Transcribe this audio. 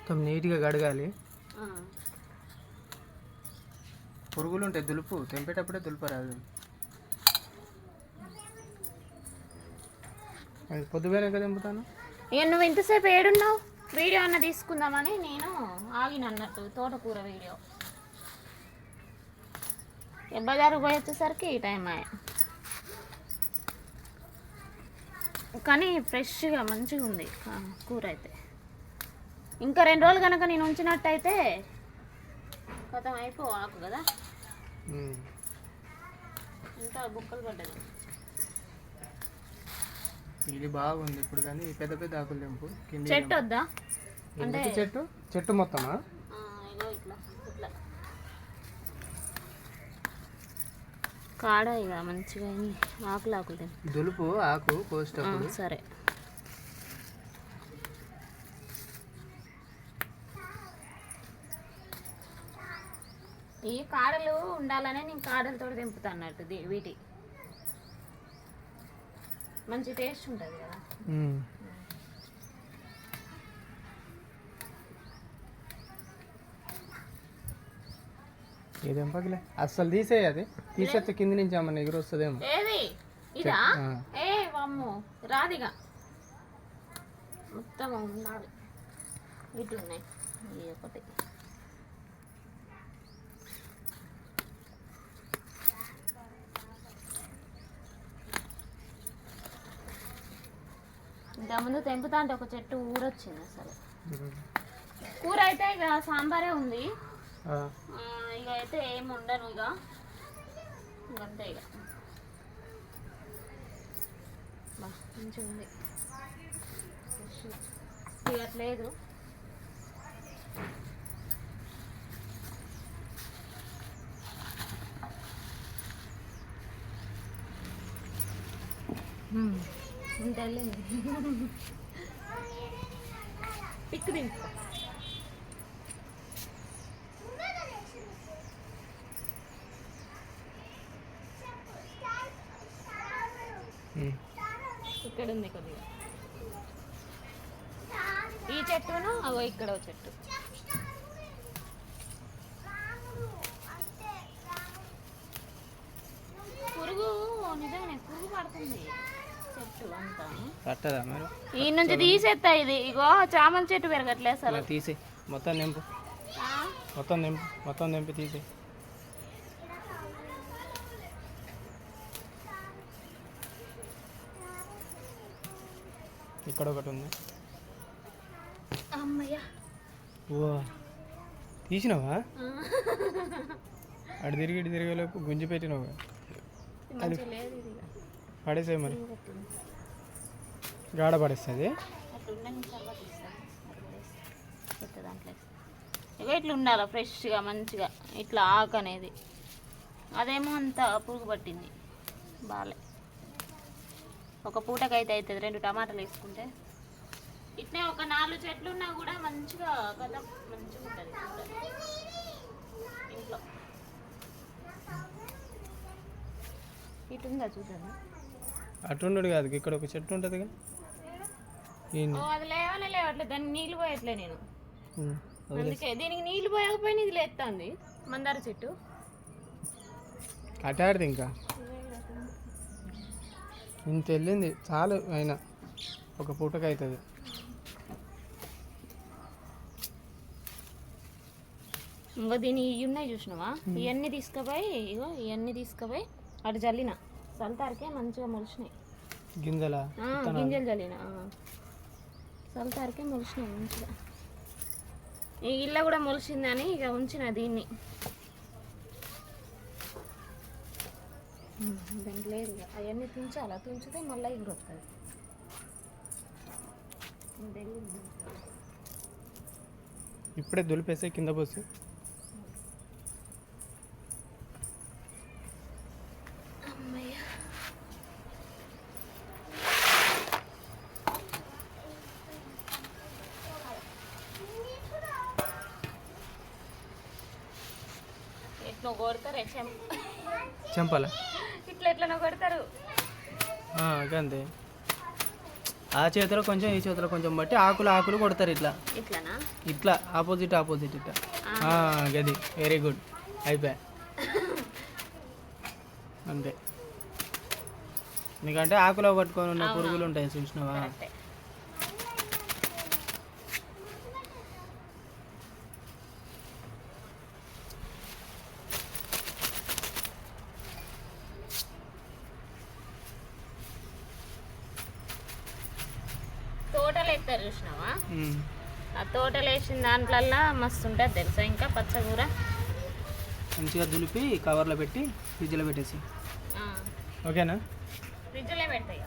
మొత్తం నీట్గా కడగాలి. పురుగులు ఉంటాయి, దులుపు తెంపేటప్పుడే దులుపరాదు. అది పొద్దుగానే తెంపుతాను. ఇక నువ్వు ఇంతసేపు ఏడున్నావు? వీడియో అన్న తీసుకుందామని నేను ఆగిన అన్నట్టు, తోటకూర వీడియో. బజారు పోయి వచ్చేసరికి ఈ టైం అయ్యా. కానీ ఫ్రెష్గా మంచిగా ఉంది కూర అయితే. ఇంకా 2 రోజులు కనుక నేను ఉంచినట్టయితే కథం ఆకు కదా, ఇంత బుక్కలు పడ్డది. ఇది బాగుంది ఇప్పుడు, కానీ పెద్ద పెద్ద ఆకులు తెంపు. చెట్టు వద్దా అంటే చెట్టు మొత్తమా? ఇగో ఇట్లా ఇట్లా కాడ ఇక మంచిగా ఆకులు తెంపు. దులుపు ఆకు కోసేటప్పుడు. సరే. ఈ కాడలు ఉండాలనే నేను కాడలతో తెంపుతా అన్నట్టు. వీటి మంచి టేస్ట్ ఉంటుంది కదా. ఏదేంపకిలే అస్సలు తీసేయి. అది తీసేస్తే కింది నుంచి ఏమన్నా ఎగురు వస్తుందేమో. ఏది ఇదా? అమ్మో రాదిగా, మొత్తం ఉండాలి. ఇటు ఉన్నాయి ఒకటి. ఇంతకుముందు తెంపుతా అంటే ఒక చెట్టు ఊరొచ్చింది అసలు. కూర అయితే ఇక సాంబారే ఉంది, ఇక అయితే ఏమి ఉండను. ఇక అంతే. ఇక మంచిగా ఉంది, ఇవ్వట్లేదు. ఇంత వెళ్ళింది పిక్కు తింటు. ఇక్కడ ఉంది కొద్దిగా. ఈ చెట్టును అవో ఇక్కడ చెట్టు. పురుగు నిజమే, పురుగు పడుతుంది చెట్టు అంతా. పట్టదా మరి? ఈ నుంచి తీసేస్తా. ఇది ఇగో చామంతి చెట్టు పెరగట్లే అసలు. తీసే మొత్తం నింపు, మొత్తం నింపి తీసే. ఇక్కడ ఒకటి ఉంది. అమ్మయ్య, ఓ తీసినావా? అటు తిరిగి ఇటు తిరిగేలోపు గుంజి పెట్టినావు. పడేసే మరి, గాడ పడేస్తుంది. ఇక ఇట్లా ఉండాలి ఫ్రెష్గా మంచిగా. ఇట్లా ఆకు అనేది అదేమో అంత పురుగు పట్టింది, బాలే. ఒక పూటకైతే అవుతుంది 2 టమాటాలు వేసుకుంటే. ఇట్నే ఒక 4 చెట్లు ఉన్నా కూడా మంచిగా కదా, మంచిగా ఉంటుంది ఇంట్లో. ఇటు ఉందా చూద్దాం. అటుండడు కాదు, ఇక్కడ ఒక చెట్టు ఉంటుంది కదా. అది లేవట్లేదు, దానికి నీళ్ళు పోయట్లే నేను. అందుకే దీనికి నీళ్ళు పోయకపోయినా ఇది లేస్తుంది. మందార చెట్టు కట్టాడిది ఇంకా ఇంత వెళ్ళింది చాలు. అయినా ఒక పూటకి అవుతుంది. ఇంకో దీని ఇవి ఉన్నాయి చూసినావా? ఇవన్నీ తీసుకుపోయి ఇగో ఇవన్నీ తీసుకుపోయి అటు జల్లిన సల్తారికే మంచిగా మొలిచినాయి. గింజలు జల్లిన సల్తారికే మొలిచినాయి మంచిగా. ఈ ఇళ్ళ కూడా మొలిచిందని ఇక ఉంచిన దీన్ని. దానికి లేదు ఇక, అవన్నీ తుంచాలా, తుంచితే మళ్ళీ ఎగురు వస్తుంది. ఇప్పుడే దులిపేస్తే కింద పోసి. ఎట్లా కొడతారు చంపాలా? ఇట్లా ఎట్లా కొడతారు అంతే. ఆ చేతిలో కొంచెం ఈ చేతిలో కొంచెం బట్టి ఆకులు ఆకులు కొడతారు ఇట్లా ఇట్లానా? ఇట్లా ఆపోజిట్ ఆపోజిట్ ఇట్లా. గది వెరీ గుడ్ అయిపోయా అంతే. ఎందుకంటే ఆకులో పట్టుకొని ఉన్న పురుగులు ఉంటాయి చూసినావా. కరెక్టే. తోటలు ఎత్తారు చూసినావా? ఆ తోటలు వేసిన దాంట్లల్లో మస్తు ఉంటుంది తెలుసా. ఇంకా పచ్చకూర మంచిగా దులిపి కవర్లో పెట్టి ఫ్రిడ్జ్లో పెట్టేసి. ఓకేనా? ఫ్రిడ్జ్లో పెడతాయి.